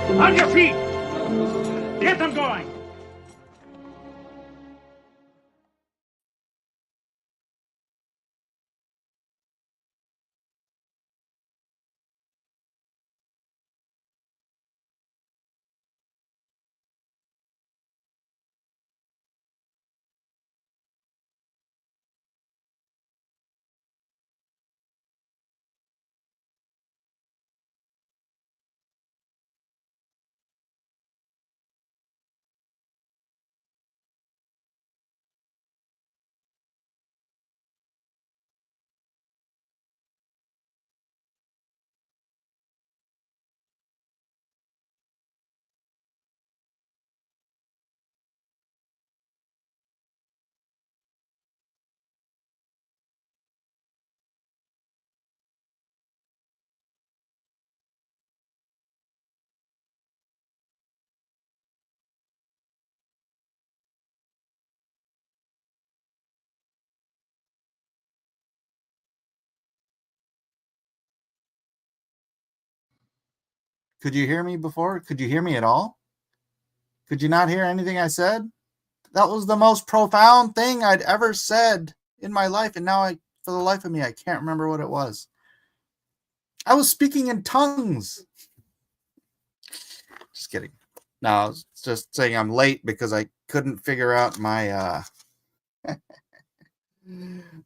On your feet! Get them going! Could you hear me before? Could you hear me at all? Could you not hear anything I said? That was the most profound thing I'd ever said in my life, and now for the life of me, I can't remember what it was. I was speaking in tongues. Just kidding. No, I was just saying I'm late because I couldn't figure out my I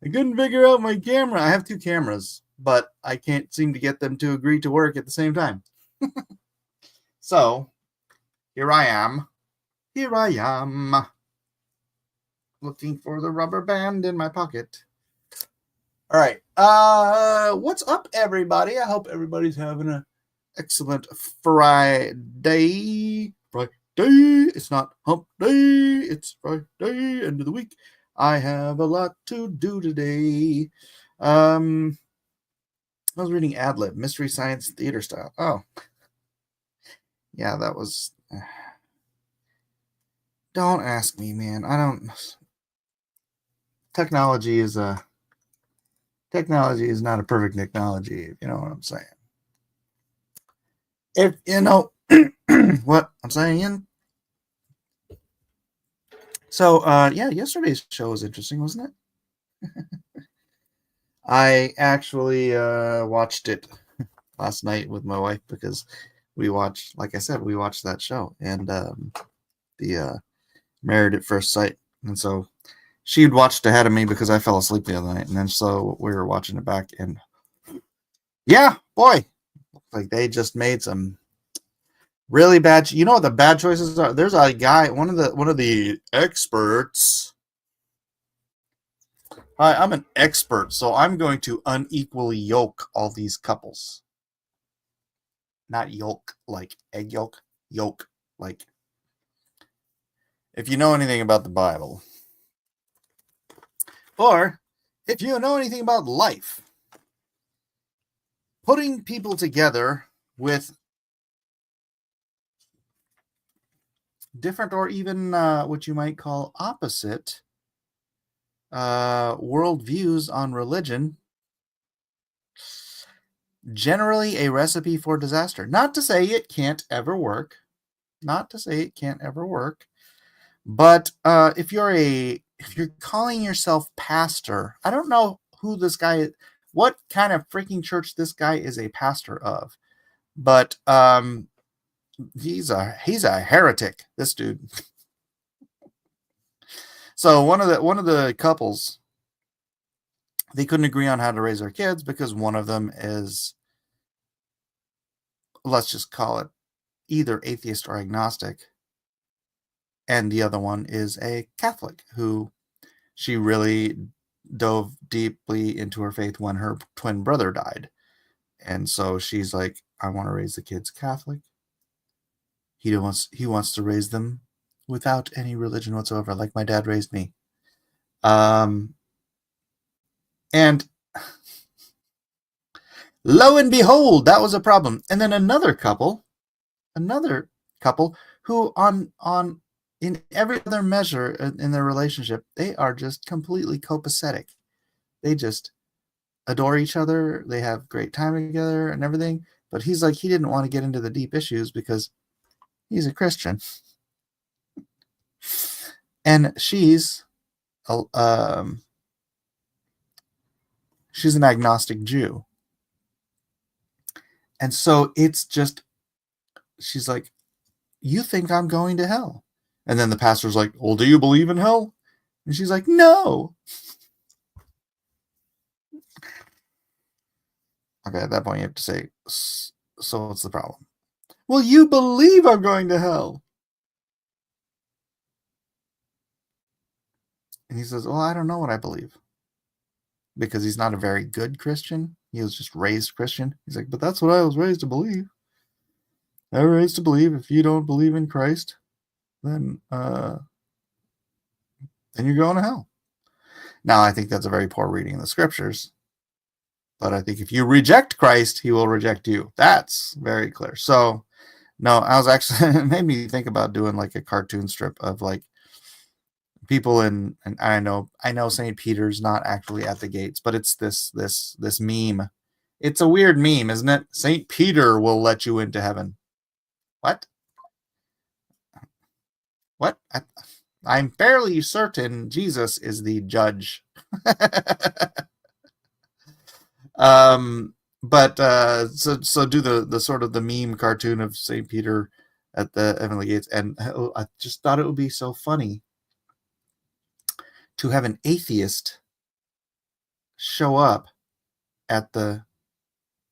couldn't figure out my camera. I have two cameras, but I can't seem to get them to agree to work at the same time. So, here I am. Here I am. Looking for the rubber band in my pocket. All right. What's up, everybody? I hope everybody's having an excellent Friday. Friday. It's not hump day. It's Friday, end of the week. I have a lot to do today. I was reading Adlib, Mystery Science Theater Style. Oh. Yeah, that was... Don't ask me, man. I don't... Technology is not a perfect technology, if you know what I'm saying. If you know what I'm saying. So, yeah, yesterday's show was interesting, wasn't it? I actually watched it last night with my wife because we watched, like I said, we watched that show and the Married at First Sight. And so she'd watched ahead of me because I fell asleep the other night. And then so we were watching it back. And yeah, boy, like they just made some really bad. You know what the bad choices are? There's a guy, one of the experts. Hi, I'm an expert, so I'm going to unequally yoke all these couples. Not yolk like egg yolk, yolk like. If you know anything about the Bible, or if you know anything about life, putting people together with different or even what you might call opposite worldviews on religion, generally a recipe for disaster. Not to say it can't ever work. Not to say it can't ever work. But if you're calling yourself pastor, I don't know who this guy is, what kind of freaking church this guy is a pastor of, but he's a heretic, this dude. So one of the couples, they couldn't agree on how to raise their kids because one of them is, let's just call it, either atheist or agnostic, and the other one is a Catholic who she really dove deeply into her faith when her twin brother died. And so she's like, I want to raise the kids Catholic. He wants to raise them without any religion whatsoever, like my dad raised me. And lo and behold, that was a problem. And then another couple who on in every other measure in their relationship, they are just completely copacetic. They just adore each other. They have great time together and everything. But he's like, he didn't want to get into the deep issues because He's a Christian. And she's an agnostic Jew. And so it's just, she's like, you think I'm going to hell? And then the pastor's like, well, do you believe in hell? And she's like, no. Okay, at that point you have to say, so what's the problem? Well, you believe I'm going to hell. And he says, well, I don't know what I believe. Because he's not a very good Christian. He was just raised Christian. He's like, but that's what I was raised to believe. I was raised to believe if you don't believe in Christ, then you're going to hell. Now, I think that's a very poor reading of the scriptures. But I think if you reject Christ, he will reject you. That's very clear. So, no, I was actually, it made me think about doing like a cartoon strip of like people and I know St. Peter's not actually at the gates, but it's this meme. It's a weird meme, isn't it? St. Peter will let you into heaven. What? I'm fairly certain Jesus is the judge. But so do the sort of the meme cartoon of St. Peter at the heavenly gates, and I just thought it would be so funny to have an atheist show up at the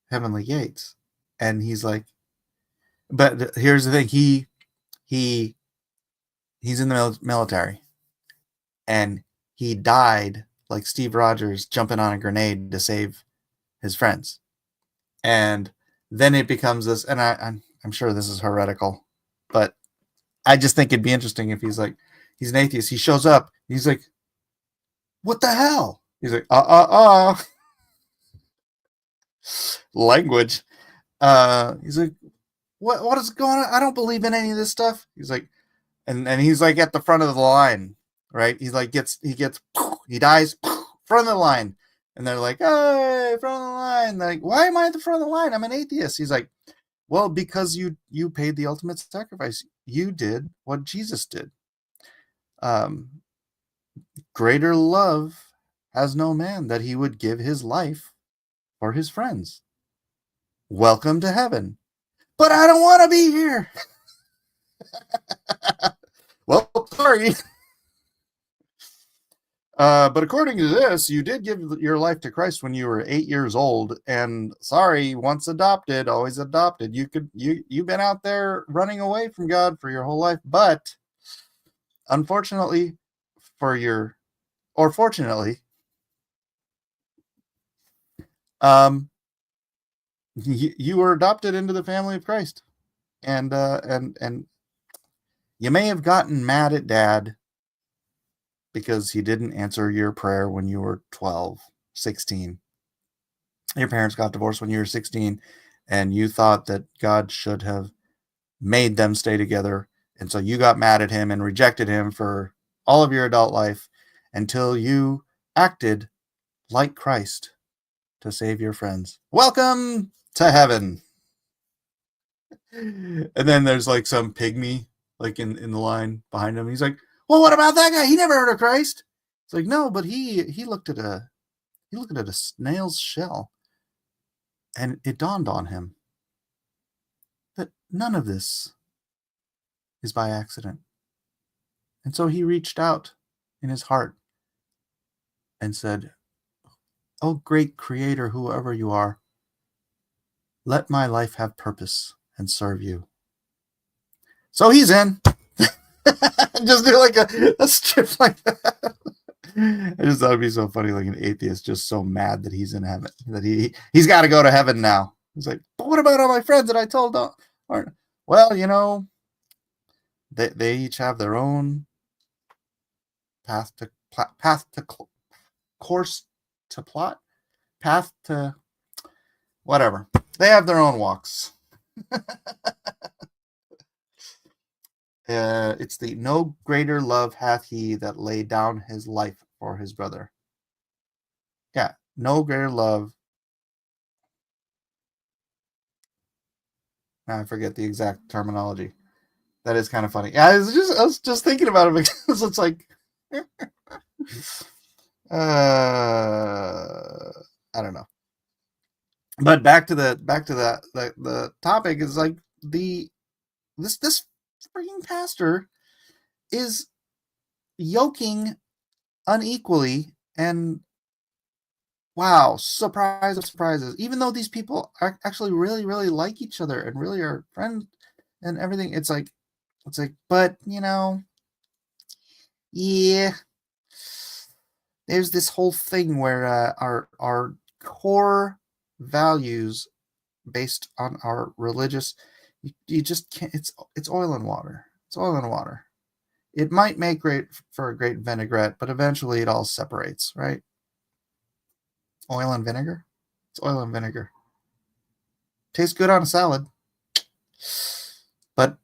heavenly gates, and he's like, but here's the thing, he's in the military, and he died like Steve Rogers jumping on a grenade to save his friends. And then it becomes this, and I'm sure this is heretical, but I just think it'd be interesting if he's like, he's an atheist, he shows up, he's like, what the hell? He's like, language. He's like, what is going on? I don't believe in any of this stuff. He's like, and he's like at the front of the line, right? He's like, he dies, front of the line. And they're like, hey, front of the line. They're like, why am I at the front of the line? I'm an atheist. He's like, well, because you paid the ultimate sacrifice. You did what Jesus did. Greater love has no man that he would give his life for his friends. Welcome to heaven. But I don't want to be here. Well, sorry. But according to this, you did give your life to Christ when you were 8 years old, and sorry, once adopted, always adopted. You've been out there running away from God for your whole life, but unfortunately, fortunately, you were adopted into the family of Christ, and you may have gotten mad at Dad because he didn't answer your prayer when you were 12, 16. Your parents got divorced when you were 16, and you thought that God should have made them stay together. And so you got mad at him and rejected him for all of your adult life until you acted like Christ to save your friends. Welcome to heaven. And then there's like some pygmy like in the line behind him. He's like, well, what about that guy? He never heard of Christ. It's like, no, but he looked at a snail's shell, and it dawned on him that none of this is by accident. And so he reached out in his heart and said, oh, great creator, whoever you are, let my life have purpose and serve you. So he's in. Just do like a strip like that. I just thought it'd be so funny, like an atheist just so mad that he's in heaven, that he's got to go to heaven now. He's like, but what about all my friends that I told aren't? Well, they each have their own path to course to plot, path to whatever. They have their own walks. It's the no greater love hath he that laid down his life for his brother. Yeah, no greater love. I forget the exact terminology. That is kind of funny. Yeah, I was just thinking about it because it's like, I don't know. But back to the topic is like this freaking pastor is yoking unequally, and wow, surprise of surprises. Even though these people are actually really, really like each other and really are friends and everything, it's like, but yeah, there's this whole thing where our core values based on our religious, you just can't. It's oil and water. It's oil and water. It might make great for a great vinaigrette, but eventually it all separates, right? Oil and vinegar. It's oil and vinegar. Tastes good on a salad, but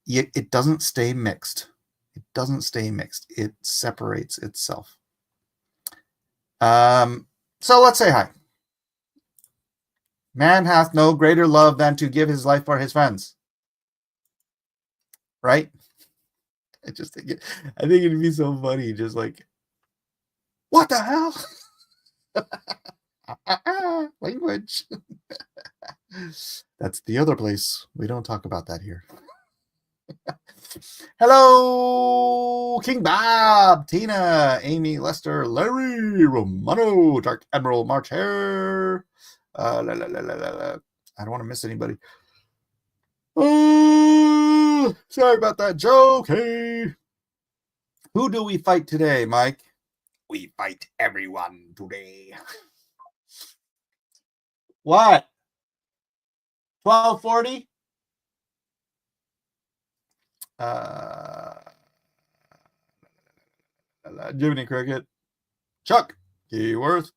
it doesn't stay mixed. It doesn't stay mixed. It separates itself. So let's say hi. Man hath no greater love than to give his life for his friends. Right? I think it'd be so funny, just like, what the hell? Language. That's the other place. We don't talk about that here. Hello, King Bob, Tina, Amy, Lester, Larry, Romano, Dark Admiral, March Hare. I don't want to miss anybody. Oh, sorry about that joke. Hey, who do we fight today, Mike? We fight everyone today. What? 1240? Jiminy Cricket. Chuck Keyworth.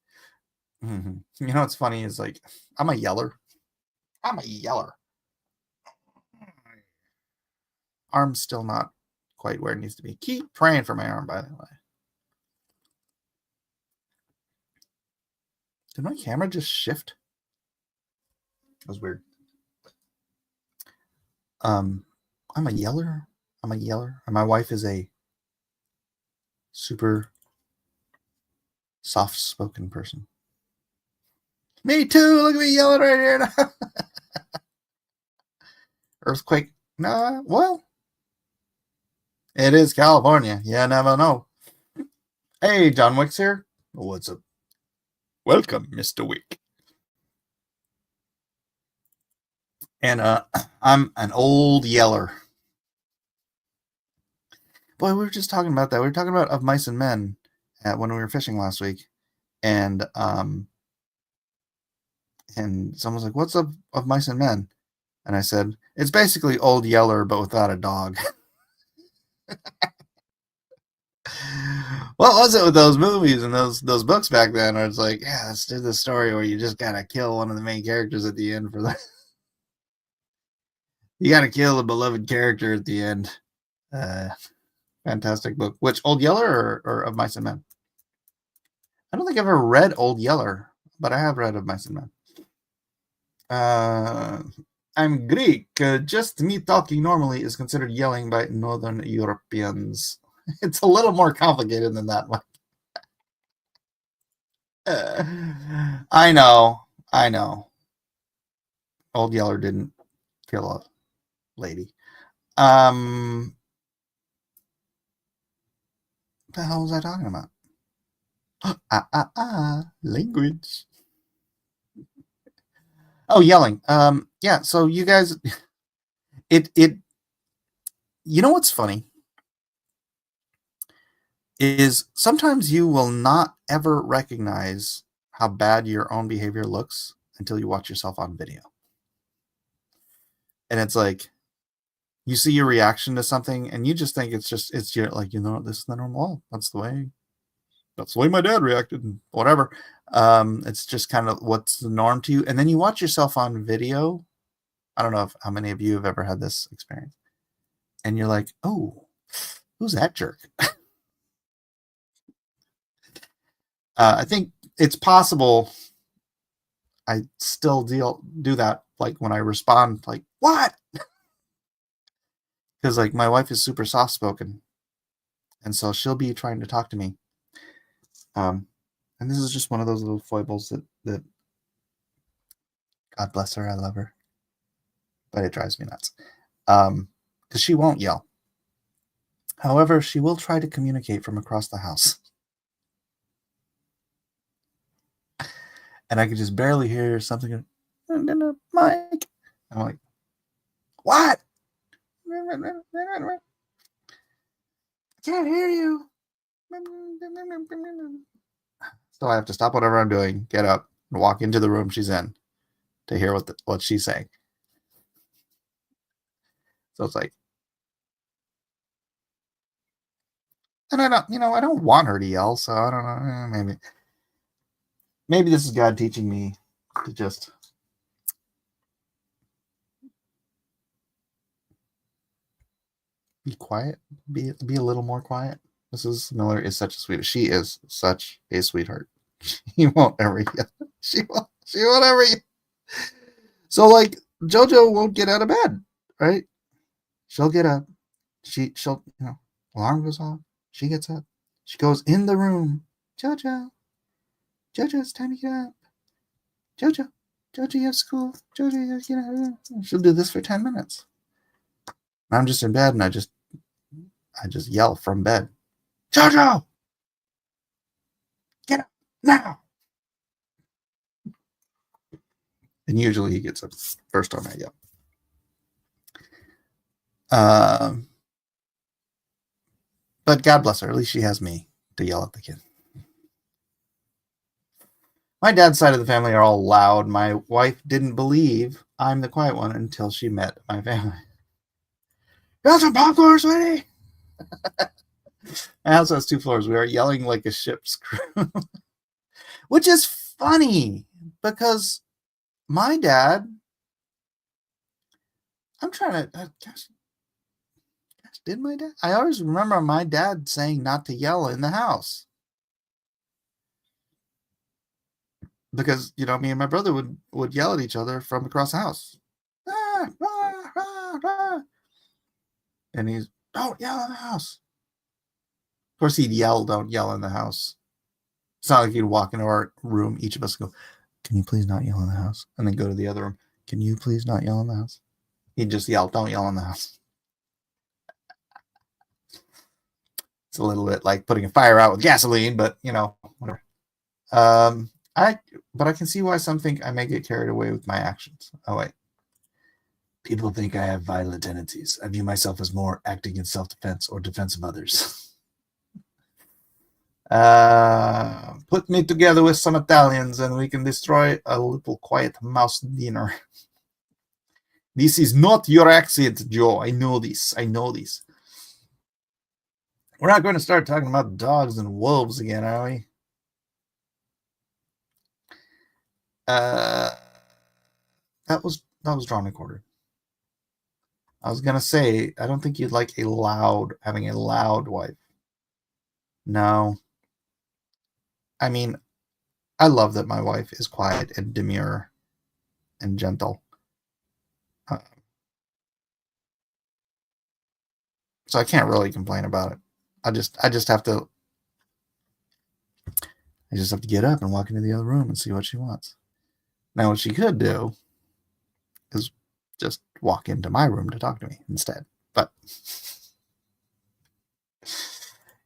You know what's funny is like, I'm a yeller. Arm's still not quite where it needs to be. Keep praying for my arm, by the way. Did my camera just shift? That was weird. I'm a yeller. And my wife is a super soft-spoken person. Me too. Look at me yelling right here. Earthquake. Nah, well, it is California. You never know. Hey, John Wick's here. What's up? Welcome, Mr. Wick. And I'm an old yeller. Boy, we were just talking about that. We were talking about Of Mice and Men when we were fishing last week, and someone was like, "What's Of Mice and Men?" And I said, "It's basically Old Yeller, but without a dog." What was it with those movies and those books back then? Where it's like, yeah, let's do this story where you just gotta kill one of the main characters at the end for that. You gotta kill a beloved character at the end. Fantastic book. Which, Old Yeller or Of Mice and Men? I don't think I've ever read Old Yeller, but I have read Of Mice and Men. I'm Greek. Just me talking normally is considered yelling by Northern Europeans. It's a little more complicated than that one. I know. Old Yeller didn't kill a lady. What the hell was I talking about? Language. Oh, yelling. Yeah, so you guys, you know what's funny? Is sometimes you will not ever recognize how bad your own behavior looks until you watch yourself on video. And it's like, you see your reaction to something and you just think it's your, like, this is the normal. That's the way my dad reacted and whatever. It's just kind of what's the norm to you. And then you watch yourself on video. I don't know how many of you have ever had this experience. And you're like, oh, who's that jerk? I think it's possible I still do that, like when I respond, like, what? because like my wife is super soft spoken, and so she'll be trying to talk to me. And this is just one of those little foibles that God bless her, I love her, but it drives me nuts. Because she won't yell. However, she will try to communicate from across the house. And I could just barely hear something. Mike. I'm like, what? I can't hear you. So I have to stop whatever I'm doing, get up, and walk into the room she's in to hear what she's saying. So it's like, and I don't want her to yell, so I don't know. Maybe this is God teaching me to just be quiet, be a little more quiet. Mrs. Miller is such a sweetheart. She is such a sweetheart. She won't ever yell. She won't ever yell. So like JoJo won't get out of bed, right? She'll get up. She'll alarm goes off. She gets up. She goes in the room. JoJo, it's time to get up. JoJo, you have school. JoJo, you have to get up. She'll do this for 10 minutes. I'm just in bed and I just yell from bed. JoJo, get up now. And usually he gets up first time I yell. But God bless her. At least she has me to yell at the kid. My dad's side of the family are all loud. My wife didn't believe I'm the quiet one until she met my family. Got some popcorn, sweetie? My house has 2 floors. We are yelling like a ship's crew. Which is funny because my dad, I'm trying to, did my dad? I always remember my dad saying not to yell in the house. Because, me and my brother would yell at each other from across the house. And he's, don't yell in the house. Of course, he'd yell, don't yell in the house. It's not like he'd walk into our room, each of us go, can you please not yell in the house? And then go to the other room, can you please not yell in the house? He'd just yell, don't yell in the house. It's a little bit like putting a fire out with gasoline, but, whatever. But I can see why some think I may get carried away with my actions. Oh, wait. People think I have violent tendencies. I view myself as more acting in self-defense or defense of others. Put me together with some Italians and we can destroy a little quiet mouse dinner. This is not your accent, Joe. I know this. We're not going to start talking about dogs and wolves again, are we? That was drawn and quartered. I was gonna say, I don't think you'd like having a loud wife. No. I mean, I love that my wife is quiet and demure and gentle. So I can't really complain about it. I just have to get up and walk into the other room and see what she wants. Now, what she could do is just walk into my room to talk to me instead. But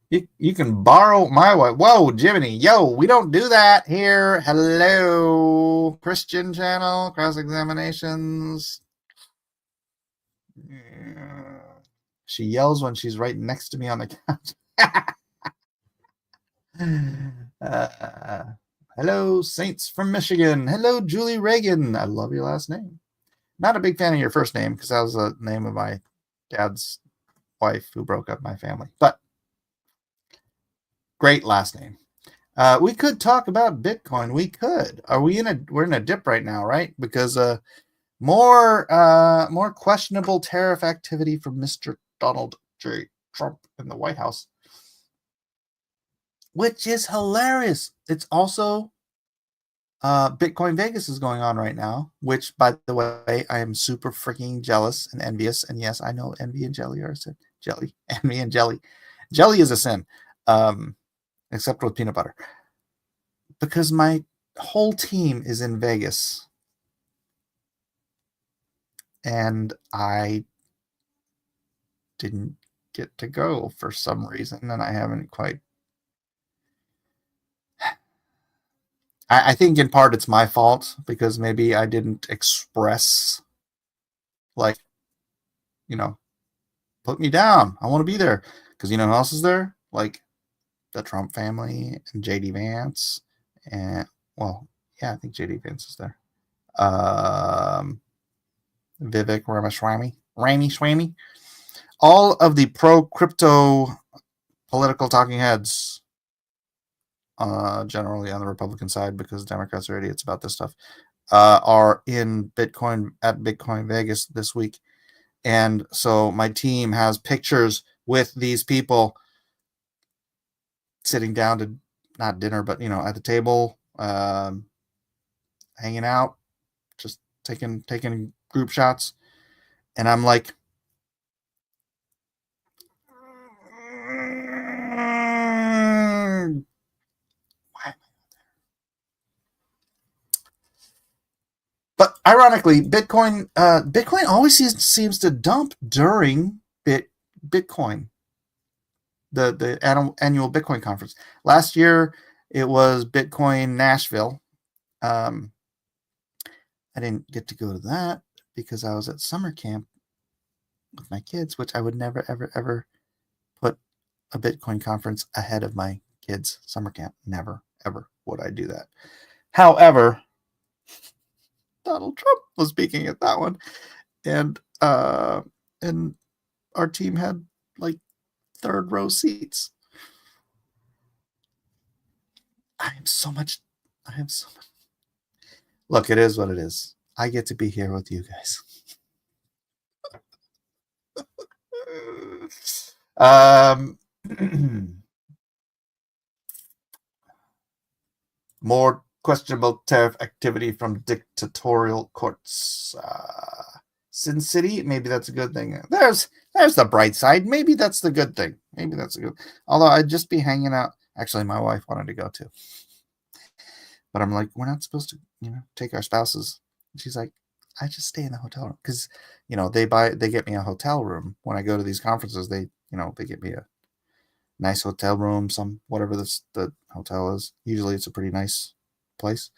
you can borrow my wife. Whoa, Jiminy. Yo, we don't do that here. Hello, Christian channel, cross-examinations. She yells when she's right next to me on the couch. Hello, Saints from Michigan. Hello, Julie Reagan. I love your last name. Not a big fan of your first name because that was the name of my dad's wife who broke up my family. But great last name. We could talk about Bitcoin. We could. We're in a dip right now, right? Because more questionable tariff activity from Mr. Donald J. Trump in the White House, which is hilarious. It's also Bitcoin Vegas is going on right now, which, by the way, I am super freaking jealous and envious. And yes, I know envy and jelly are a sin. Jelly, envy and jelly. Jelly is a sin, except with peanut butter. Because my whole team is in Vegas. And I didn't get to go for some reason, and I haven't quite. I think in part it's my fault because maybe I didn't express, like, put me down. I want to be there. Because you know who else is there? Like the Trump family and JD Vance. And, well, yeah, I think JD Vance is there. Vivek Ramaswamy. All of the pro-crypto political talking heads, generally on the Republican side, because Democrats are idiots about this stuff, are in Bitcoin at Bitcoin Vegas this week. And so my team has pictures with these people sitting down to, not dinner, but, at the table, hanging out, just taking group shots. And I'm like, but ironically, Bitcoin always seems to dump during Bitcoin, the annual Bitcoin conference. Last year it was Bitcoin Nashville. I didn't get to go to that because I was at summer camp with my kids, which I would never, ever, ever put a Bitcoin conference ahead of my kids' summer camp. Never, ever would I do that. However, Donald Trump was speaking at that one, and our team had like third row seats. I have so much. Look, it is what it is. I get to be here with you guys. More questionable tariff activity from dictatorial courts. Sin City, maybe that's a good thing. There's the bright side. Maybe that's the good thing. Maybe that's a good. Although I'd just be hanging out. Actually, my wife wanted to go too, but I'm like, we're not supposed to, take our spouses. And she's like, I just stay in the hotel room because, they get me a hotel room when I go to these conferences. They get me a nice hotel room, whatever the hotel is. Usually it's a pretty nice place.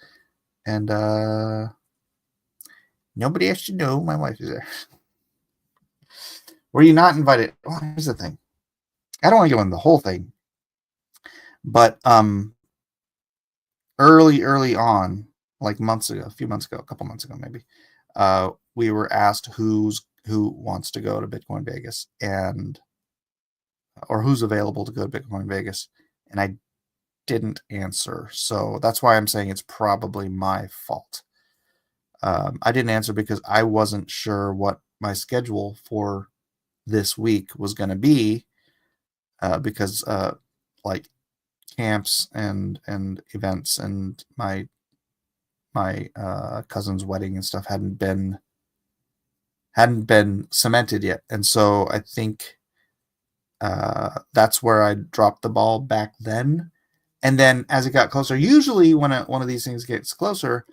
And nobody else should know my wife is there. Were you not invited? Well, here's the thing. I don't want to go into the whole thing. But early on, like a few months ago, a couple months ago maybe, we were asked who wants to go to Bitcoin Vegas or who's available to go to Bitcoin Vegas, and I didn't answer. So that's why I'm saying it's probably my fault. I didn't answer because I wasn't sure what my schedule for this week was going to be, because like camps and events and my cousin's wedding and stuff hadn't been cemented yet. And so I think that's where I dropped the ball back then. And then as it got closer, usually when one of these things gets closer,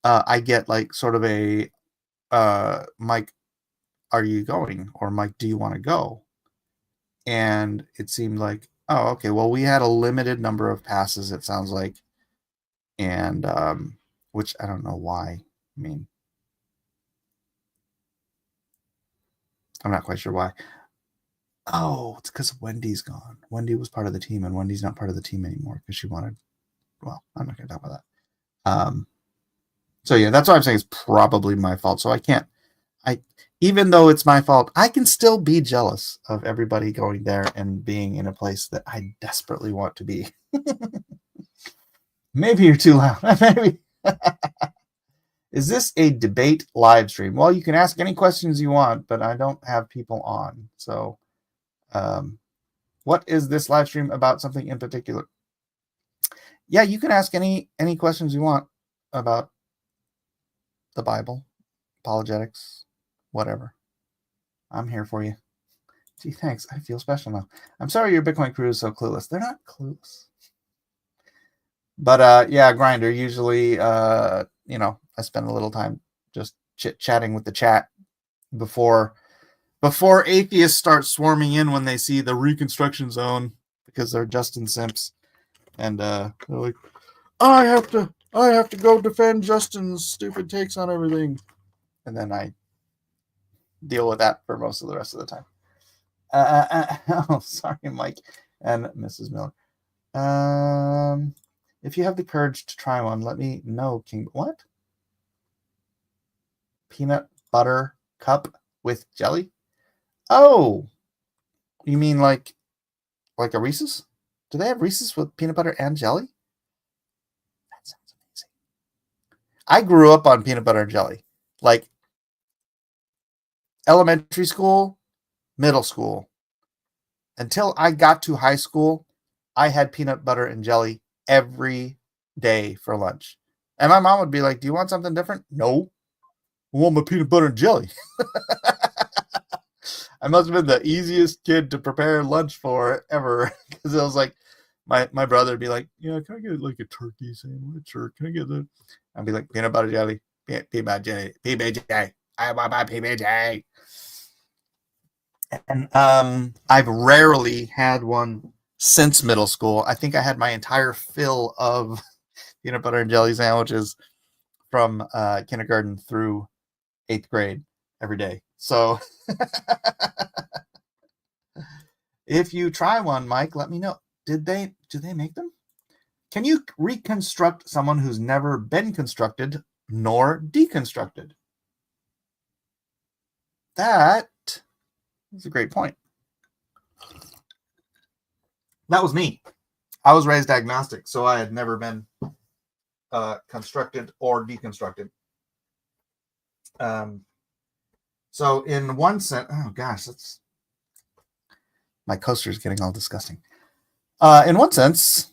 I get like sort of a Mike, are you going? Or Mike, do you want to go? And it seemed like, oh, okay, well, we had a limited number of passes, it sounds like. And which I don't know why. I mean, I'm not quite sure why. Oh, it's because Wendy's gone. Wendy was part of the team, and Wendy's not part of the team anymore because she wanted. Well, I'm not going to talk about that. So yeah, that's why I'm saying it's probably my fault. So I can't. Even though it's my fault, I can still be jealous of everybody going there and being in a place that I desperately want to be. Maybe you're too loud. Maybe. Is this a debate live stream? Well, you can ask any questions you want, but I don't have people on. So, what is this live stream about? Something in particular? Yeah, you can ask any questions you want. about the Bible, apologetics, whatever, I'm here for you. Gee, thanks. I feel special now. I'm sorry your Bitcoin crew is so clueless. They're not clueless. But yeah, Grindr. Usually, you know, I spend a little time just chit-chatting with the chat before atheists start swarming in when they see the Reconstruction Zone, because they're Justin simps, and they're like, I have to go defend Justin's stupid takes on everything, and then I deal with that for most of the rest of the time. Oh, sorry, Mike and Mrs. Miller. If you have the courage to try one, let me know, King. What? Peanut butter cup with jelly? Oh, you mean like a Reese's? Do they have Reese's with peanut butter and jelly? That sounds amazing. I grew up on peanut butter and jelly. Like elementary school, middle school. Until I got to high school, I had peanut butter and jelly every day for lunch. And my mom would be like, do you want something different? No. I want my peanut butter and jelly. I must have been the easiest kid to prepare lunch for ever, because it was like my brother would be like, yeah, can I get like a turkey sandwich, or can I get that? I'd be like, peanut butter jelly, peanut jelly, PBJ. I want my PBJ. And I've rarely had one since middle school. I think I had my entire fill of peanut butter and jelly sandwiches from kindergarten through 8th grade every day. So if you try one, Mike, let me know. Do they make them? Can you reconstruct someone who's never been constructed nor deconstructed? That is a great point. That was me. I was raised agnostic, so I had never been constructed or deconstructed. So in one sense, oh gosh, that's my coaster is getting all disgusting. In one sense,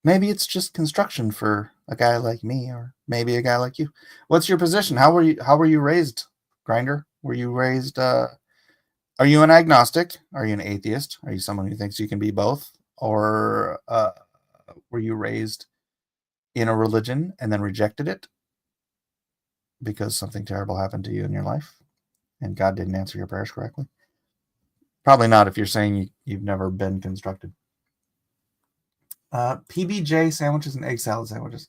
maybe it's just construction for a guy like me, or maybe a guy like you. What's your position? How were you raised, Grindr? Were you raised? Are you an agnostic? Are you an atheist? Are you someone who thinks you can be both? Or were you raised in a religion and then rejected it because something terrible happened to you in your life and God didn't answer your prayers correctly? Probably not, if you're saying you've never been constructed. PBJ sandwiches and egg salad sandwiches.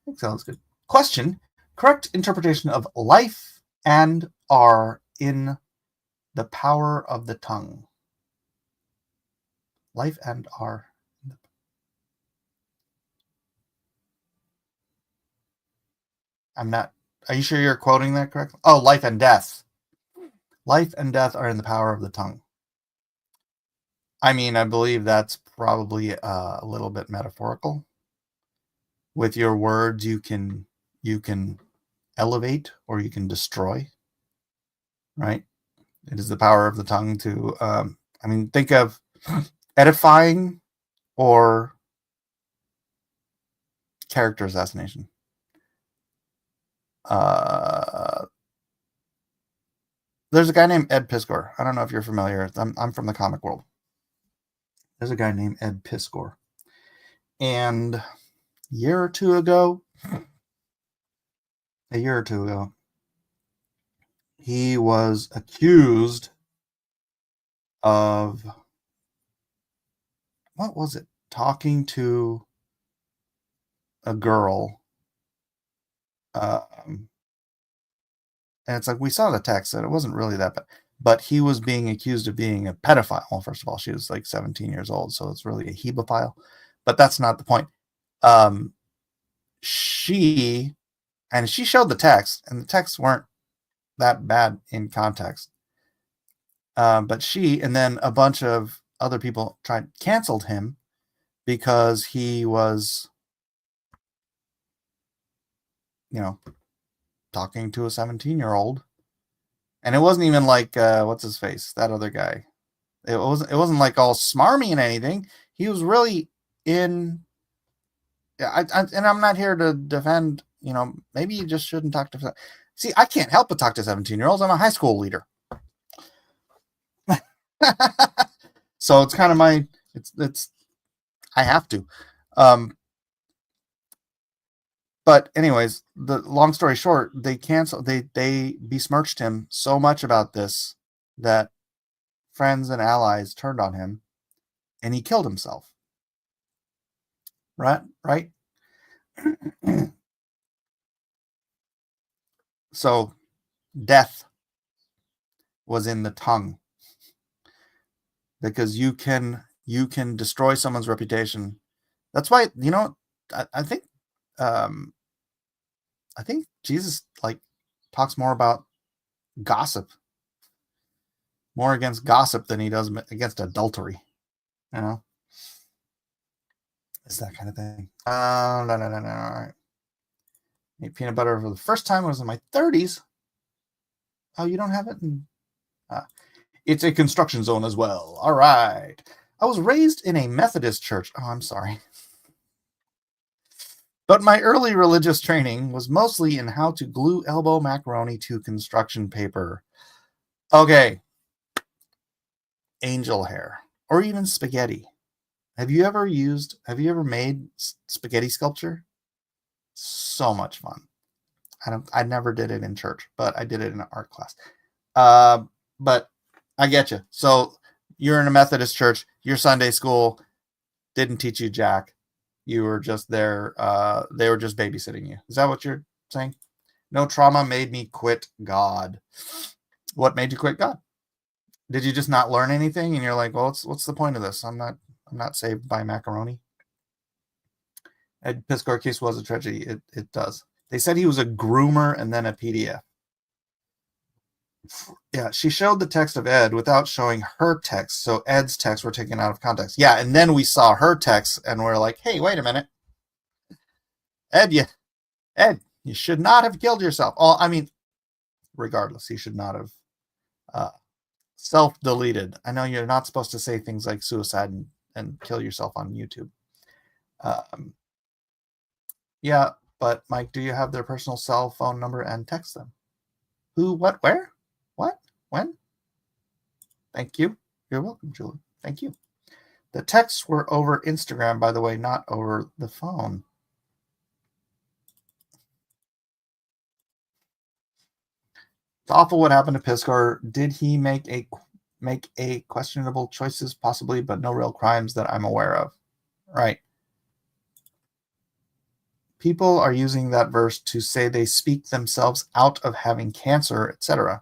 Egg salad's good. Question: correct interpretation of life and are in the power of the tongue. Life and are. I'm not. Are you sure you're quoting that correctly? Oh, life and death. Life and death are in the power of the tongue. I mean, I believe that's probably a little bit metaphorical. With your words, you can elevate or you can destroy. Right? It is the power of the tongue to. I mean, think of edifying or character assassination. There's a guy named Ed Piskor. I don't know if you're familiar. I'm from the comic world. There's a guy named Ed Piskor. And a year or two ago, he was accused of, what was it? Talking to a girl. And it's like, we saw the text and it wasn't really that bad, but he was being accused of being a pedophile. Well, first of all, she was like 17 years old, so it's really a hebephile, but that's not the point. She showed the text, and the texts weren't that bad in context. But she and then a bunch of other people canceled him because he was, talking to a 17-year-old, and it wasn't even like what's his face, that other guy. It wasn't like all smarmy and anything. He was really in, and I'm not here to defend, maybe you just shouldn't talk to, see, I can't help but talk to 17-year-olds. I'm a high school leader. So it's kind of it's, I have to. But anyways, the long story short, they besmirched him so much about this that friends and allies turned on him and he killed himself. Right? So death was in the tongue, because you can destroy someone's reputation. That's why, I think Jesus talks more about gossip, more against gossip than he does against adultery. It's that kind of thing. No. All right. Ate peanut butter for the first time when I was in my 30s. Oh, you don't have it? It's a construction zone as well. All right. I was raised in a Methodist church. Oh, I'm sorry. But my early religious training was mostly in how to glue elbow macaroni to construction paper. Okay. Angel hair, or even spaghetti. Have you ever made spaghetti sculpture? So much fun. I never did it in church, but I did it in an art class. But I get you. So you're in a Methodist church, your Sunday school didn't teach you jack. You were just there. They were just babysitting you. Is that what you're saying? No trauma made me quit God. What made you quit God? Did you just not learn anything? And you're like, well, what's the point of this? I'm not saved by macaroni. Ed Piscor case was a tragedy. It does. They said he was a groomer and then a PDF. Yeah, she showed the text of Ed without showing her text, so Ed's texts were taken out of context. Yeah, and then we saw her text, and we're like, hey, wait a minute. Ed, you should not have killed yourself. Oh, I mean, regardless, he should not have self-deleted. I know you're not supposed to say things like suicide and kill yourself on YouTube. Yeah, but Mike, do you have their personal cell phone number and text them? Who, what, where? What? When? Thank you. You're welcome, Julie. Thank you. The texts were over Instagram, by the way, not over the phone. It's awful what happened to Piscor. Did he make a questionable choices, possibly, but no real crimes that I'm aware of? Right. People are using that verse to say they speak themselves out of having cancer, etc.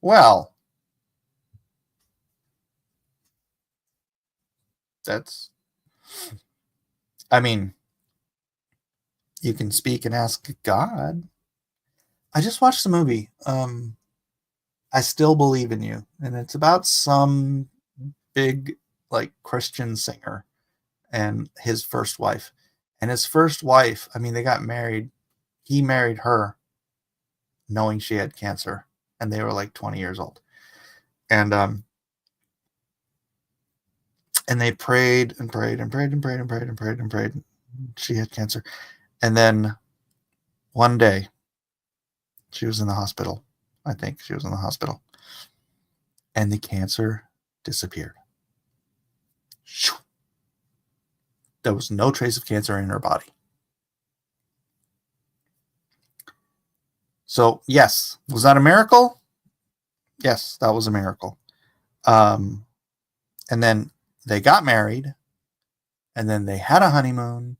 Well, I mean, you can speak and ask God. I just watched the movie. I Still Believe in You, and it's about some big Christian singer and his first wife. And his first wife, I mean, they got married. He married her knowing she had cancer, and they were 20 years old. And they prayed and prayed and prayed and prayed and prayed and prayed and prayed. She had cancer. And then one day, she was in the hospital. I think she was in the hospital. And the cancer disappeared. There was no trace of cancer in her body. So, yes. Was that a miracle? Yes, that was a miracle. And then they got married. And then they had a honeymoon.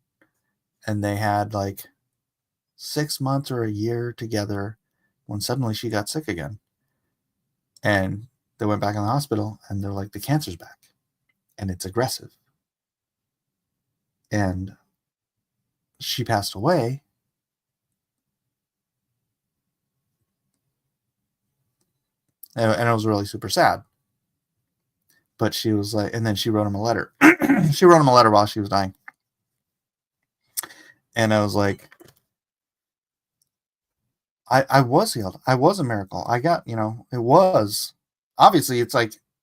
And they had 6 months or a year together when suddenly she got sick again. And they went back in the hospital and they're like, the cancer's back. And it's aggressive. And she passed away. And it was really super sad. But she was like, and then she wrote him a letter. She wrote him a letter while she was dying. And I was like, I was healed. I was a miracle. I got, it was. Obviously, it's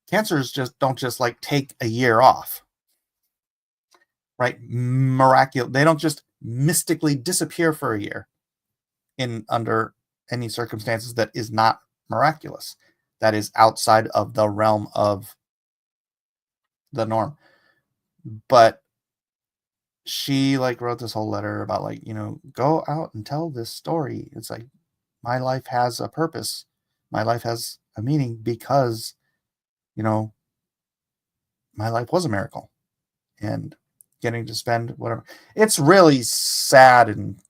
cancers don't just take a year off. right? Miraculous. They don't just mystically disappear for a year in under any circumstances that is not miraculous. That is outside of the realm of the norm. But she like wrote this whole letter about like, go out and tell this story. It's like, my life has a purpose. My life has a meaning because, my life was a miracle, and getting to spend whatever. It's really sad and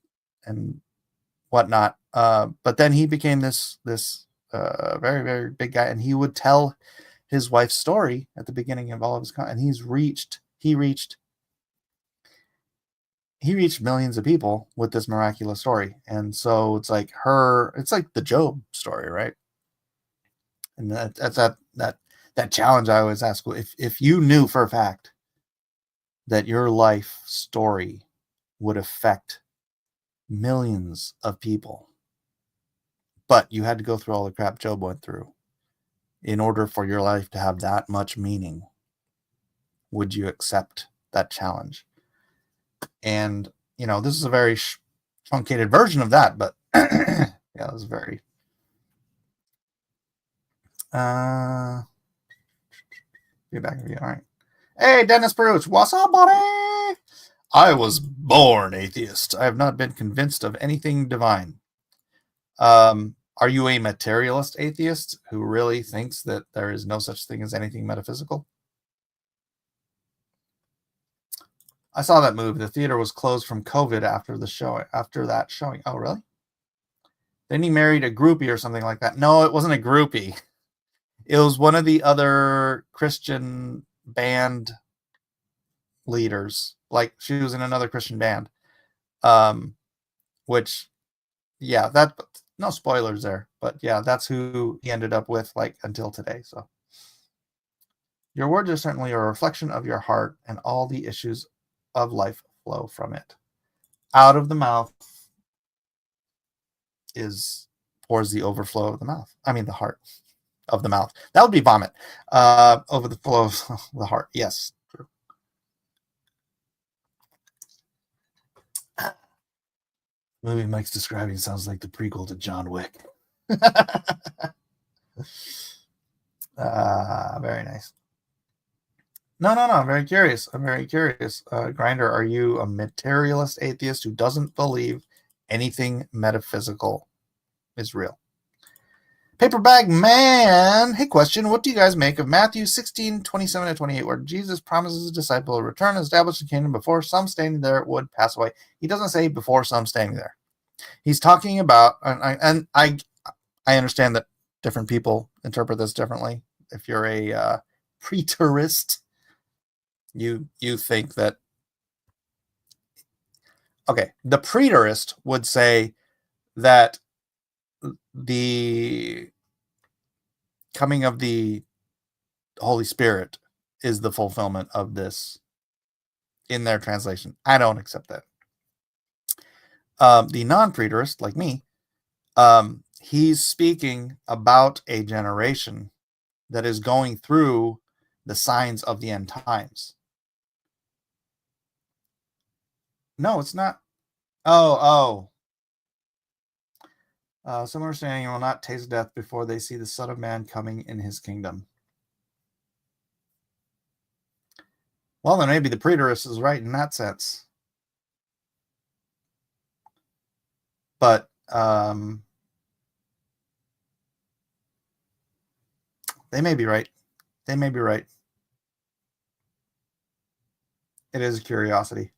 whatnot. But then he became this very, very big guy, and he would tell his wife's story at the beginning of all of his and he reached millions of people with this miraculous story. And so it's like the Job story, right? And that's that challenge I always ask. If you knew for a fact that your life story would affect millions of people, but you had to go through all the crap Job went through in order for your life to have that much meaning, would you accept that challenge? And, this is a very truncated version of that, but yeah, it was very... Get back to you. All right. Hey, Dennis Bruce. What's up, buddy? I was born atheist. I have not been convinced of anything divine. Are you a materialist atheist who really thinks that there is no such thing as anything metaphysical? I saw that movie. The theater was closed from COVID after that showing. Oh, really? Then he married a groupie or something like that. No, it wasn't a groupie. It was one of the other Christian band leaders. Like, she was in another Christian band. Which, yeah, that... No spoilers there, but yeah, that's who he ended up with, like, until today. So your words are certainly a reflection of your heart, and all the issues of life flow from it. Out of the mouth pours the overflow of the mouth. I mean, the heart of the mouth. That would be vomit. Over the flow of the heart. Yes, true. The movie Mike's describing sounds like the prequel to John Wick. Very nice. No. I'm very curious. Grinder, are you a materialist atheist who doesn't believe anything metaphysical is real? Paperbag Man. Hey, question. What do you guys make of Matthew 16:27-28, where Jesus promises his disciple to return and establish the kingdom before some standing there would pass away? He doesn't say before some standing there. He's talking about, and I understand that different people interpret this differently. If you're a preterist, you think that, okay, the preterist would say that the coming of the Holy Spirit is the fulfillment of this in their translation. I don't accept that. The non-preterist, like me, he's speaking about a generation that is going through the signs of the end times. No, it's not. Some are saying will not taste death before they see the Son of Man coming in his kingdom. Well, then maybe the preterist is right in that sense. But they may be right. It is a curiosity.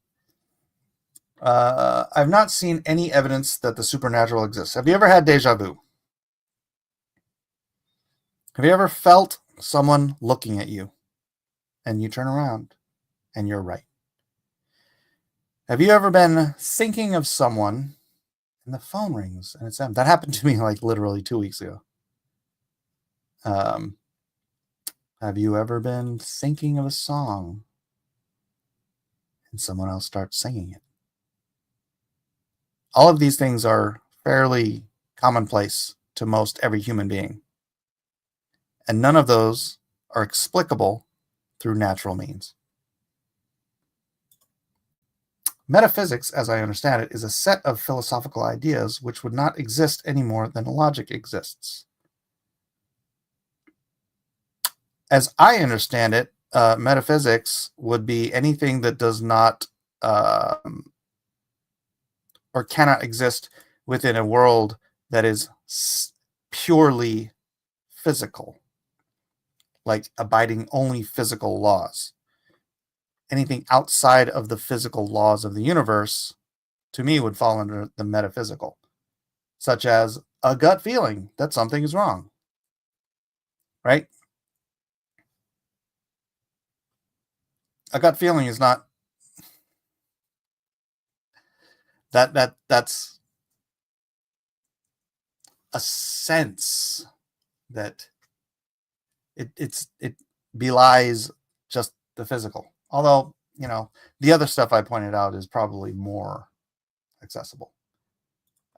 I've not seen any evidence that the supernatural exists. Have you ever had deja vu? Have you ever felt someone looking at you and you turn around and you're right? Have you ever been thinking of someone and the phone rings and it's them? That happened to me like literally 2 weeks ago. Have you ever been thinking of a song and someone else starts singing it? All of these things are fairly commonplace to most every human being. And none of those are explicable through natural means. Metaphysics, as I understand it, is a set of philosophical ideas which would not exist any more than logic exists. As I understand it, metaphysics would be anything that does not or cannot exist within a world that is purely physical, like abiding only physical laws. Anything outside of the physical laws of the universe, to me, would fall under the metaphysical, such as a gut feeling that something is wrong, right? A gut feeling is not that's a sense that it belies just the physical. Although, the other stuff I pointed out is probably more accessible.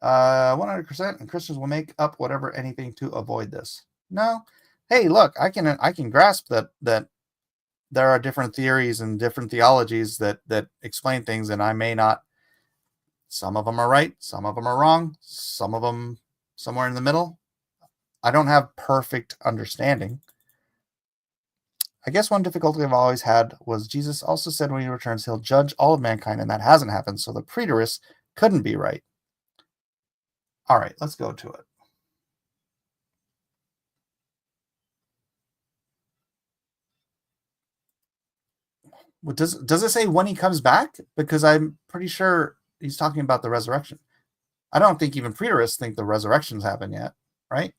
100%, and Christians will make up whatever anything to avoid this. No. Hey, look, I can grasp that there are different theories and different theologies that explain things, and I may not. Some of them are right, some of them are wrong, some of them somewhere in the middle. I don't have perfect understanding. I guess one difficulty I've always had was Jesus also said when he returns, he'll judge all of mankind, and that hasn't happened, so the preterists couldn't be right. All right, let's go to it. Does it say when he comes back? Because I'm pretty sure he's talking about the resurrection. I don't think even preterists think the resurrection's happened yet, right?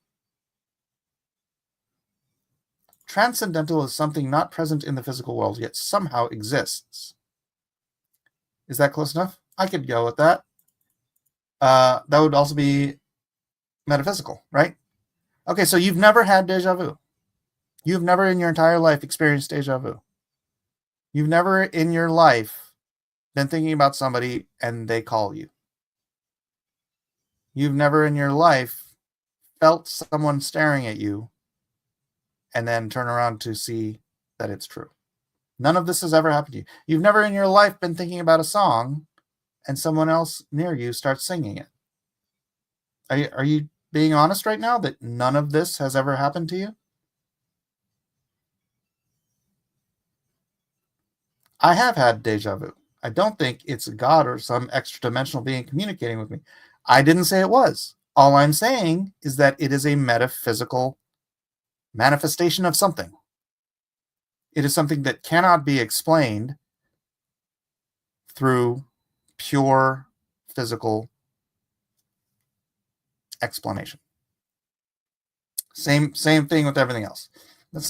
Transcendental is something not present in the physical world, yet somehow exists. Is that close enough? I could go with that. That would also be metaphysical, right? Okay, so you've never had deja vu. You've never in your entire life experienced deja vu. You've never in your life been thinking about somebody and they call you. You've never in your life felt someone staring at you and then turn around to see that it's true. None of this has ever happened to you. You've never in your life been thinking about a song and someone else near you starts singing it. Are you being honest right now that none of this has ever happened to you? I have had deja vu. I don't think it's God or some extra dimensional being communicating with me. I didn't say it was. All I'm saying is that it is a metaphysical manifestation of something. It is something that cannot be explained through pure physical explanation. Same thing with everything else.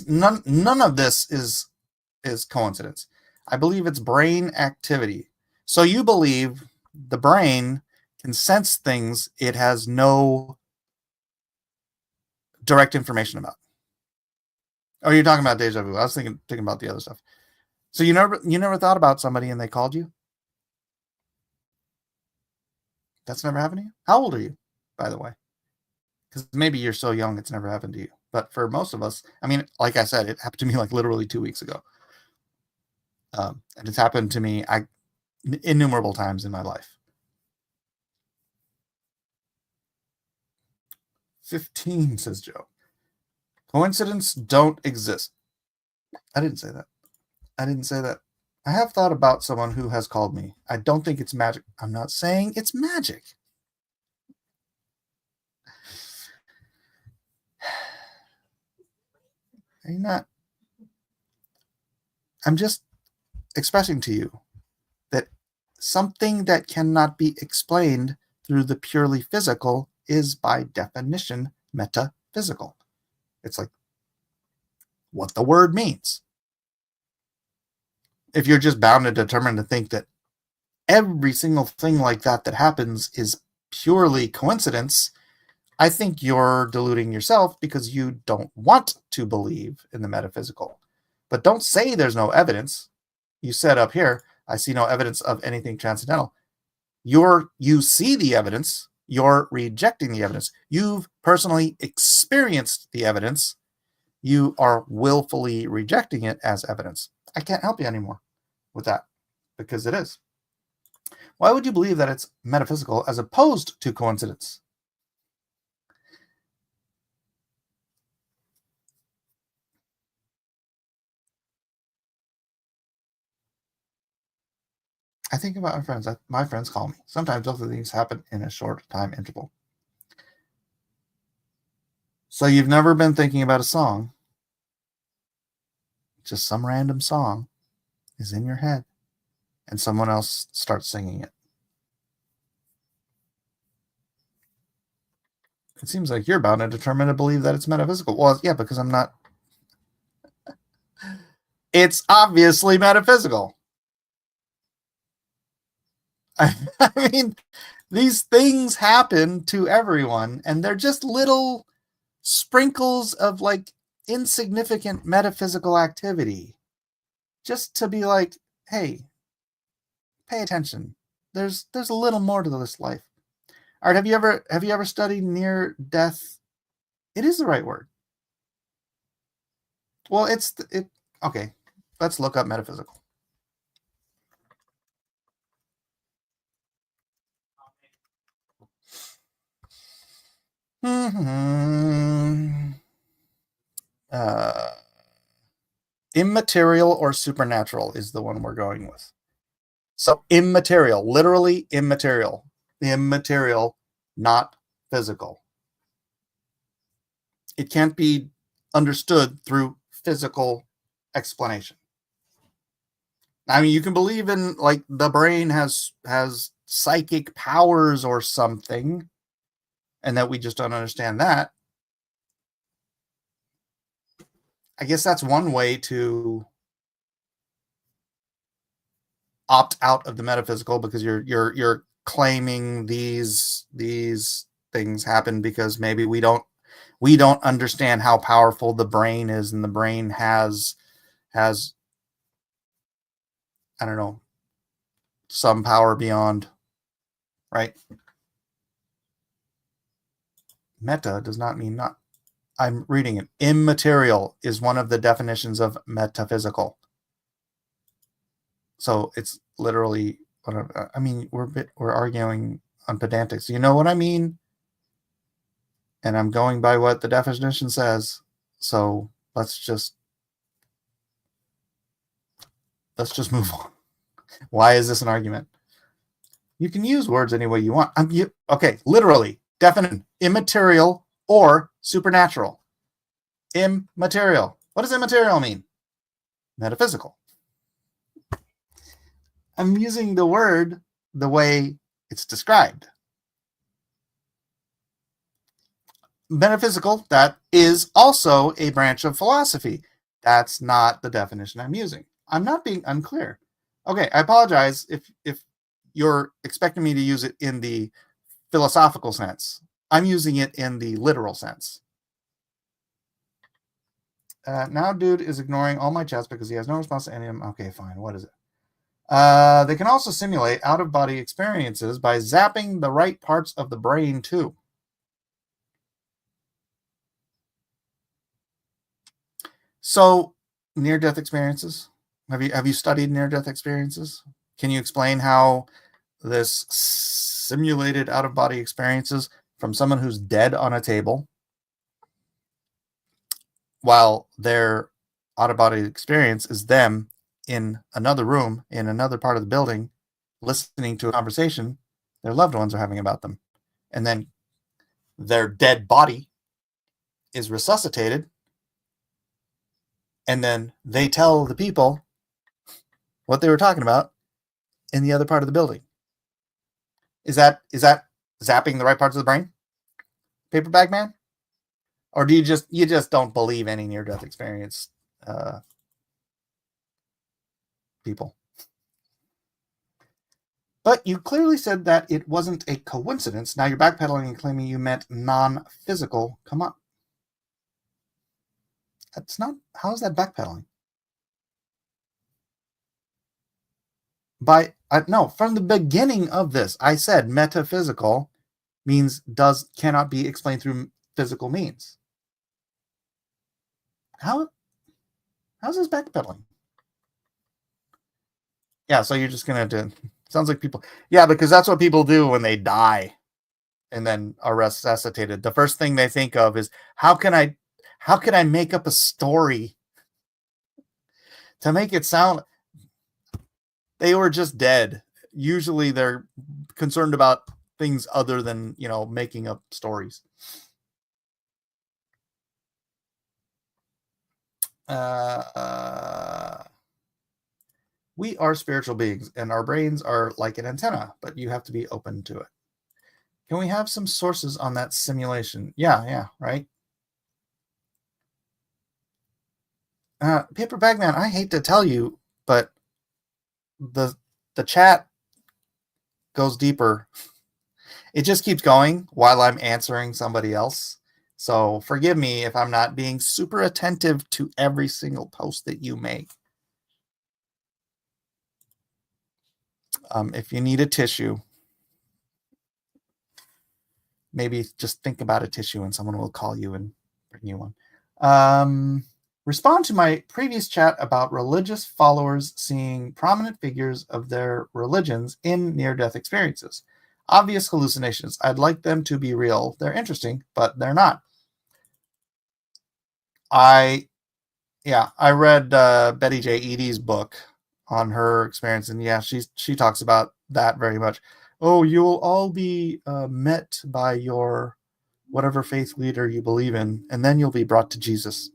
None of this is coincidence. I believe it's brain activity. So you believe the brain can sense things it has no direct information about. Oh, you're talking about deja vu. I was thinking about the other stuff. So you never thought about somebody and they called you? That's never happened to you? How old are you, by the way? Because maybe you're so young it's never happened to you. But for most of us, I mean, like I said, it happened to me like literally 2 weeks ago. And it's happened to me innumerable times in my life. 15, says Joe. Coincidence don't exist. I didn't say that. I have thought about someone who has called me. I don't think it's magic. I'm not saying it's magic. I'm just expressing to you that something that cannot be explained through the purely physical is by definition metaphysical. It's like what the word means. If you're just bound and determined to think that every single thing like that happens is purely coincidence, I think you're deluding yourself because you don't want to believe in the metaphysical. But don't say there's no evidence. You said up here, I see no evidence of anything transcendental. You see the evidence. You're rejecting the evidence. You've personally experienced the evidence. You are willfully rejecting it as evidence. I can't help you anymore with that because it is. Why would you believe that it's metaphysical as opposed to coincidence? I think about my friends. My friends call me. Sometimes both of these happen in a short time interval. So you've never been thinking about a song. Just some random song is in your head and someone else starts singing it. It seems like you're bound and determined to believe that it's metaphysical. Well, yeah, because I'm not. It's obviously metaphysical. I mean, these things happen to everyone, and they're just little sprinkles of like insignificant metaphysical activity. Just to be like, hey, pay attention. There's a little more to this life. All right, have you ever studied near death? It is the right word. Well, it. Okay, let's look up metaphysical. Immaterial or supernatural is the one we're going with. So immaterial, literally immaterial. Immaterial, not physical. It can't be understood through physical explanation. I mean, you can believe in like the brain has psychic powers or something, and that we just don't understand that. I guess that's one way to opt out of the metaphysical, because you're claiming these things happen because maybe we don't understand how powerful the brain is, and the brain has I don't know, some power beyond, right? Meta does not mean not. I'm reading it. Immaterial is one of the definitions of metaphysical. So it's literally, I mean, we're arguing on pedantics. You know what I mean? And I'm going by what the definition says. So let's just move on. Why is this an argument? You can use words any way you want. Okay, literally, definition: immaterial or supernatural. Immaterial. What does immaterial mean? Metaphysical. I'm using the word the way it's described. Metaphysical, that is also a branch of philosophy. That's not the definition I'm using. I'm not being unclear. Okay, I apologize if you're expecting me to use it in the philosophical sense. I'm using it in the literal sense. Now dude is ignoring all my chats because he has no response to any of them. Okay, fine. What is it? They can also simulate out-of-body experiences by zapping the right parts of the brain too. So, near-death experiences. Have you studied near-death experiences? Can you explain how this simulated out-of-body experiences from someone who's dead on a table, while their out-of-body experience is them in another room, in another part of the building, listening to a conversation their loved ones are having about them. And then their dead body is resuscitated, and then they tell the people what they were talking about in the other part of the building. Is that zapping the right parts of the brain, Paperback Man? Or do you just don't believe any near-death experience people? But you clearly said that it wasn't a coincidence. Now you're backpedaling and claiming you meant non-physical. Come on. That's not. How is that backpedaling? No, from the beginning of this, I said metaphysical means cannot be explained through physical means. How's this backpedaling? Yeah, so you're just gonna Sounds like people. Yeah, because that's what people do when they die and then are resuscitated. The first thing they think of is how can I make up a story to make it sound they were just dead. Usually they're concerned about things other than, making up stories. We are spiritual beings and our brains are like an antenna, but you have to be open to it. Can we have some sources on that simulation? Yeah, right. Paper Bag Man, I hate to tell you, but the chat goes deeper. It just keeps going while I'm answering somebody else. So forgive me if I'm not being super attentive to every single post that you make. If you need a tissue, maybe just think about a tissue and someone will call you and bring you one. Respond to my previous chat about religious followers seeing prominent figures of their religions in near-death experiences. Obvious hallucinations. I'd like them to be real. They're interesting, but they're not. I read Betty J. Eadie's book on her experience, and yeah, she talks about that very much. Oh, you'll all be met by your whatever faith leader you believe in, and then you'll be brought to Jesus.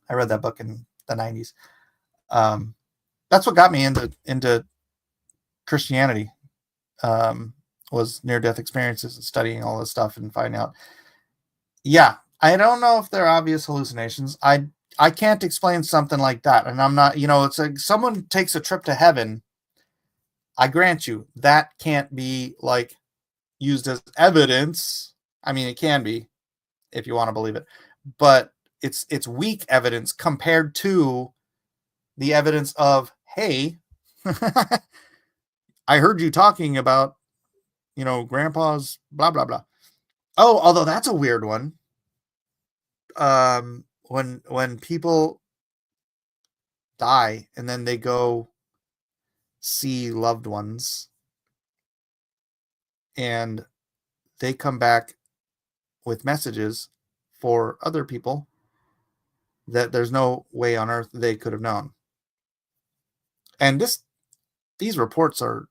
I read that book in the 90s. That's what got me into Christianity, was near-death experiences and studying all this stuff and finding out. Yeah, I don't know if they're obvious hallucinations. I can't explain something like that. And I'm not, it's like someone takes a trip to heaven. I grant you that can't be like used as evidence. I mean, it can be if you want to believe it, but it's weak evidence compared to the evidence of, hey, I heard you talking about, grandpa's blah, blah, blah. Oh, although that's a weird one. When people die and then they go see loved ones and they come back with messages for other people that there's no way on earth they could have known. And these reports are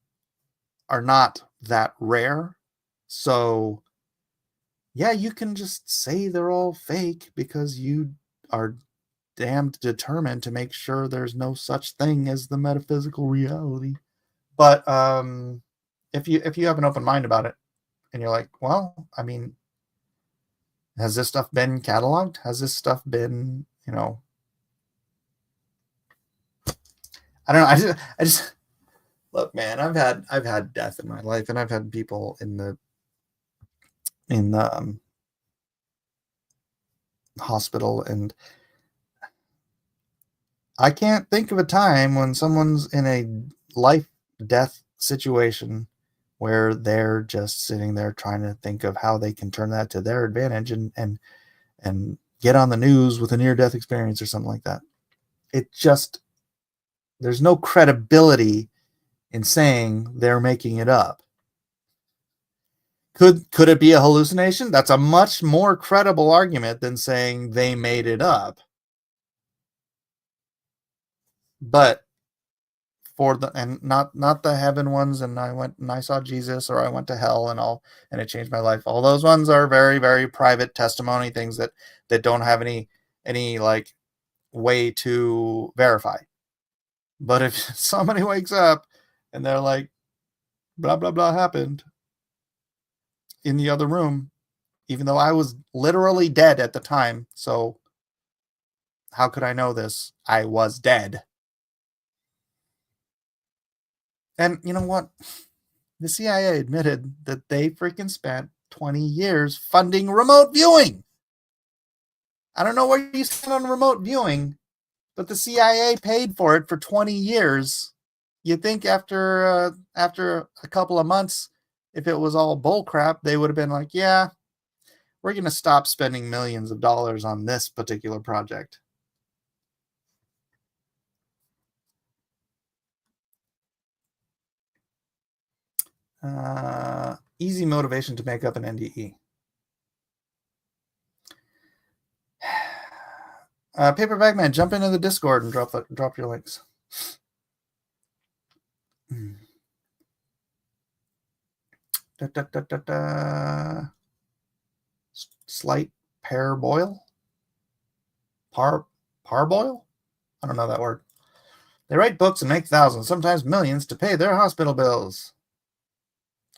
not that rare. So yeah, you can just say they're all fake because you are damned determined to make sure there's no such thing as the metaphysical reality. But if you have an open mind about it and you're like, well, I mean, has this stuff been cataloged? Has this stuff been, I don't know. I just look, man, I've had death in my life, and I've had people in the hospital, and I can't think of a time when someone's in a life death situation where they're just sitting there trying to think of how they can turn that to their advantage and get on the news with a near-death experience or something like that. It just, there's no credibility in saying they're making it up. Could it be a hallucination? That's a much more credible argument than saying they made it up. But for not the heaven ones, and I went and I saw Jesus, or I went to hell and it changed my life. All those ones are very, very private testimony, things that don't have any like way to verify. But if somebody wakes up and they're like, blah, blah, blah happened in the other room, even though I was literally dead at the time. So how could I know this? I was dead. And you know what? The CIA admitted that they freaking spent 20 years funding remote viewing. I don't know where you stand on remote viewing, but the CIA paid for it for 20 years. You think after a couple of months, if it was all bull crap, they would have been like, yeah, we're going to stop spending millions of dollars on this particular project. Easy motivation to make up an NDE. Paperback Man, jump into the Discord and drop your links. Slight parboil? Parboil? I don't know that word. They write books and make thousands, sometimes millions, to pay their hospital bills.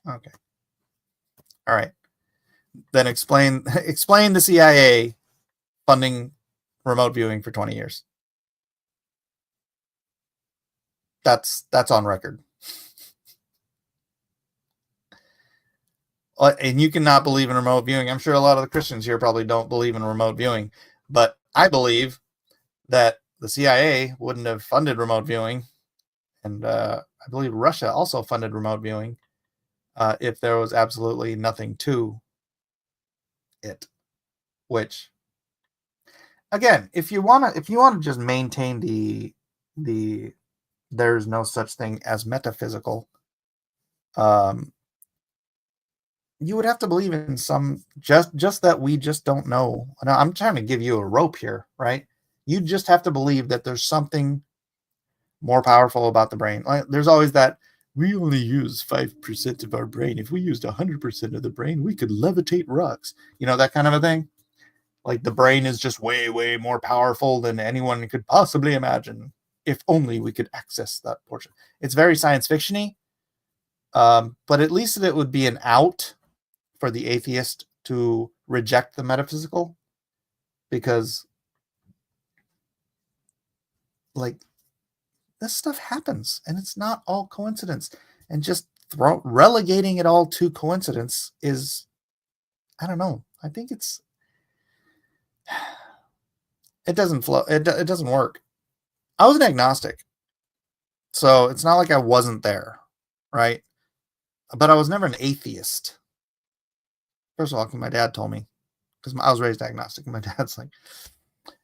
Okay. All right. Then explain the CIA funding remote viewing for 20 years. That's on record. And you cannot believe in remote viewing. I'm sure a lot of the Christians here probably don't believe in remote viewing, but I believe that the CIA wouldn't have funded remote viewing, and I believe Russia also funded remote viewing if there was absolutely nothing to it. Which, again, if you want to just maintain the there's no such thing as metaphysical, you would have to believe in some just that we just don't know. Now, I'm trying to give you a rope here, right? You just have to believe that there's something more powerful about the brain. Like, there's always that, we only use 5% of our brain. If we used 100% of the brain, we could levitate rocks. You know, that kind of a thing. Like, the brain is just way, way more powerful than anyone could possibly imagine. If only we could access that portion. It's very science fiction-y, but at least it would be an out for the atheist to reject the metaphysical, because, like, this stuff happens and it's not all coincidence. And just relegating it all to coincidence is, I don't know. I think it doesn't flow. It doesn't work. I was an agnostic, so it's not like I wasn't there, right? But I was never an atheist. First of all, my dad told me, because I was raised agnostic. My dad's like,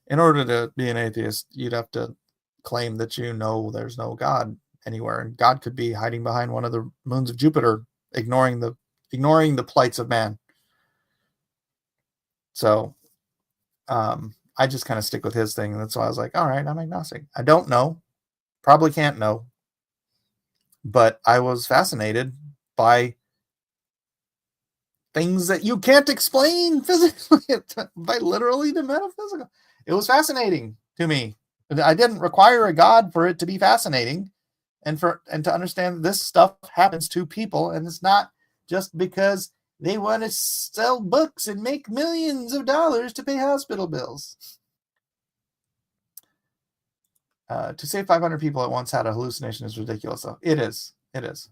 in order to be an atheist, you'd have to claim that you know there's no God anywhere, and God could be hiding behind one of the moons of Jupiter, ignoring the plights of man. So I just kind of stick with his thing. And that's why I was like, all right, I'm agnostic. I don't know. Probably can't know. But I was fascinated by things that you can't explain physically, by literally the metaphysical. It was fascinating to me. I didn't require a God for it to be fascinating, and to understand that this stuff happens to people, and it's not just because they want to sell books and make millions of dollars to pay hospital bills. To say 500 people at once had a hallucination is ridiculous, though. It is. It is.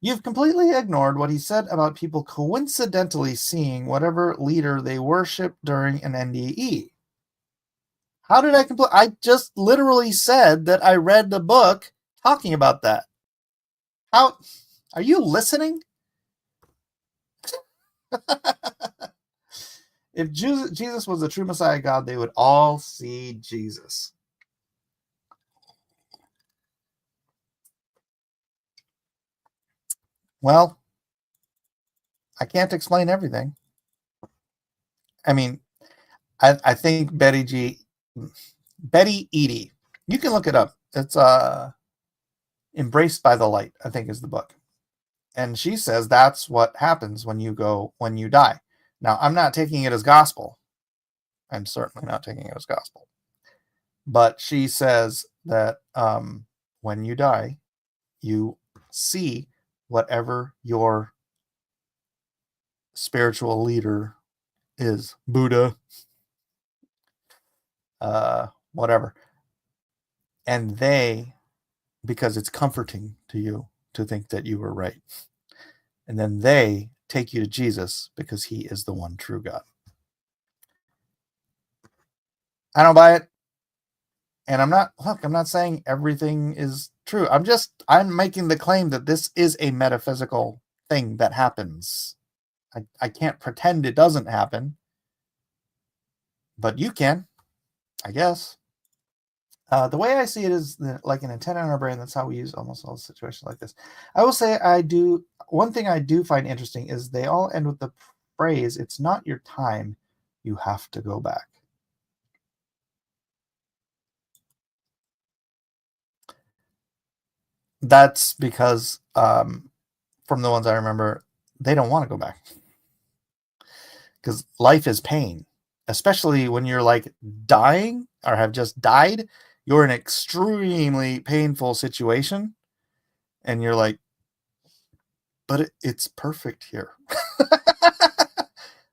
You've completely ignored what he said about people coincidentally seeing whatever leader they worship during an NDE. How did I just literally said that I read the book talking about that. How are you listening? If Jesus was the true Messiah God, they would all see Jesus. Well, I can't explain everything. I mean, I think Betty Eadie, you can look it up. It's Embraced by the Light, I think, is the book. And she says that's what happens when you die. Now, I'm not taking it as gospel. I'm certainly not taking it as gospel. But she says that when you die, you see whatever your spiritual leader is. Buddha, whatever. And because it's comforting to you to think that you were right. And then they take you to Jesus because he is the one true God. I don't buy it. And I'm not saying everything is true. I'm making the claim that this is a metaphysical thing that happens. I can't pretend it doesn't happen. But you can, I guess. The way I see it is like an antenna in our brain. That's how we use almost all situations like this. I will say one thing I do find interesting is they all end with the phrase, "It's not your time. You have to go back." That's because from the ones I remember, they don't want to go back because life is pain, especially when you're like dying or have just died. You're in an extremely painful situation, and you're like, but it's perfect here.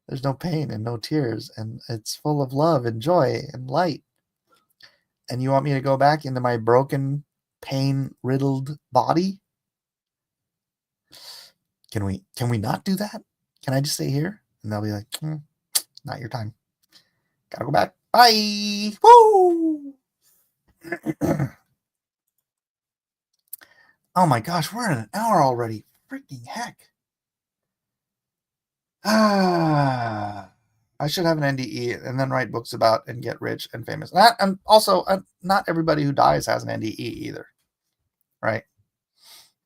There's no pain and no tears, and it's full of love and joy and light. And you want me to go back into my broken, pain-riddled body? Can we not do that? Can I just stay here? And they'll be like, not your time. Gotta go back. Bye. Woo! Oh my gosh, we're in an hour already. Freaking heck. I should have an NDE and then write books about and get rich and famous. And also, not everybody who dies has an NDE either, right?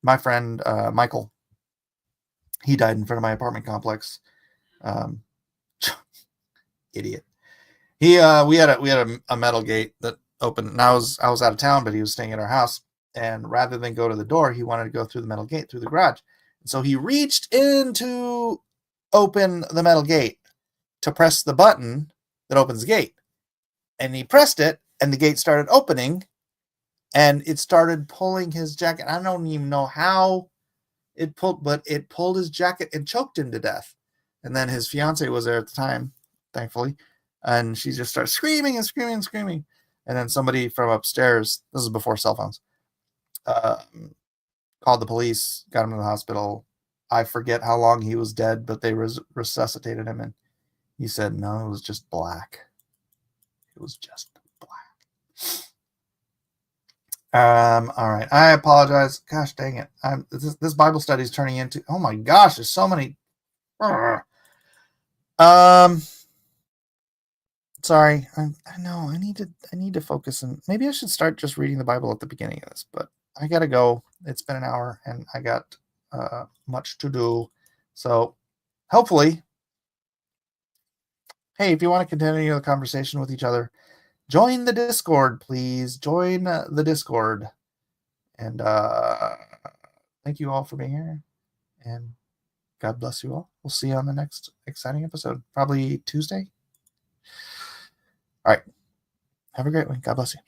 My friend Michael, he died in front of my apartment complex. Idiot. We had a metal gate that opened, and I was out of town, but he was staying at our house. And rather than go to the door, he wanted to go through the metal gate through the garage. And so he reached in to open the metal gate to press the button that opens the gate. And he pressed it, and the gate started opening, and it started pulling his jacket. I don't even know how it pulled, but it pulled his jacket and choked him to death. And then his fiance was there at the time, thankfully, and she just started screaming and screaming and screaming. And then somebody from upstairs, this is before cell phones, called the police, got him to the hospital. I forget how long he was dead, but they resuscitated him, and he said, no, it was just black. It was just black. All right. I apologize. Gosh dang it. This Bible study is turning into, oh my gosh, there's so many. Sorry. I know I need to focus, and maybe I should start just reading the Bible at the beginning of this, but I gotta go. It's been an hour and I got much to do. So hopefully, hey, if you want to continue the conversation with each other, join the Discord, please. Join the Discord. And thank you all for being here. And God bless you all. We'll see you on the next exciting episode, probably Tuesday. All right. Have a great one. God bless you.